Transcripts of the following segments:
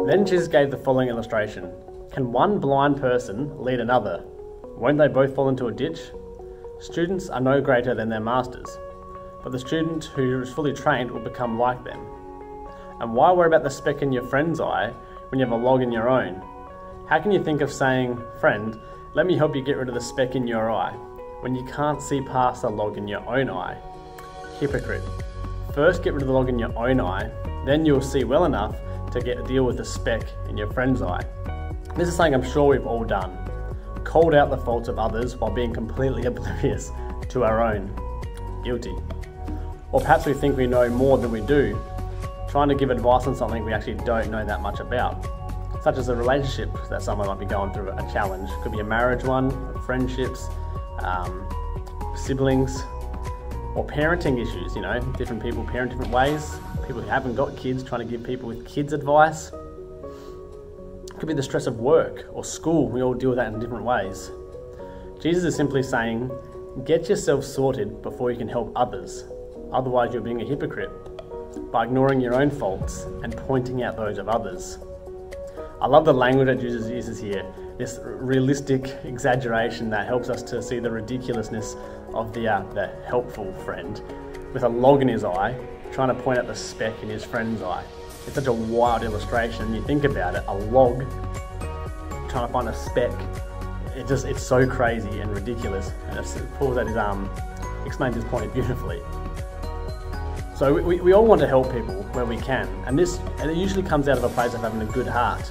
Then Jesus gave the following illustration. Can one blind person lead another? Won't they both fall into a ditch? Students are no greater than their masters, but the student who is fully trained will become like them. And why worry about the speck in your friend's eye when you have a log in your own? How can you think of saying, "Friend, let me help you get rid of the speck in your eye," when you can't see past the log in your own eye? Hypocrite. First get rid of the log in your own eye, then you'll see well enough to deal with the speck in your friend's eye. This is something I'm sure we've all done. Called out the faults of others while being completely oblivious to our own. Guilty. Or perhaps we think we know more than we do, trying to give advice on something we actually don't know that much about, such as a relationship that someone might be going through a challenge. Could be a marriage one, friendships, siblings, or parenting issues, different people parent different ways. People who haven't got kids, trying to give people with kids advice. Could be the stress of work or school. We all deal with that in different ways. Jesus is simply saying, get yourself sorted before you can help others. Otherwise you're being a hypocrite by ignoring your own faults and pointing out those of others. I love the language that Jesus uses here, this realistic exaggeration that helps us to see the ridiculousness of the helpful friend with a log in his eye, trying to point out the speck in his friend's eye. It's such a wild illustration. You think about it, a log trying to find a speck. It's so crazy and ridiculous. And Paul explains his point beautifully. So we all want to help people where we can, and it usually comes out of a place of having a good heart.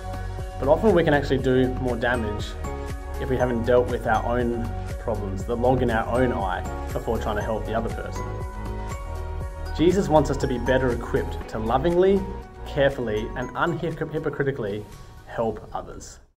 But often we can actually do more damage if we haven't dealt with our own problems, the log in our own eye, before trying to help the other person. Jesus wants us to be better equipped to lovingly, carefully, and unhypocritically help others.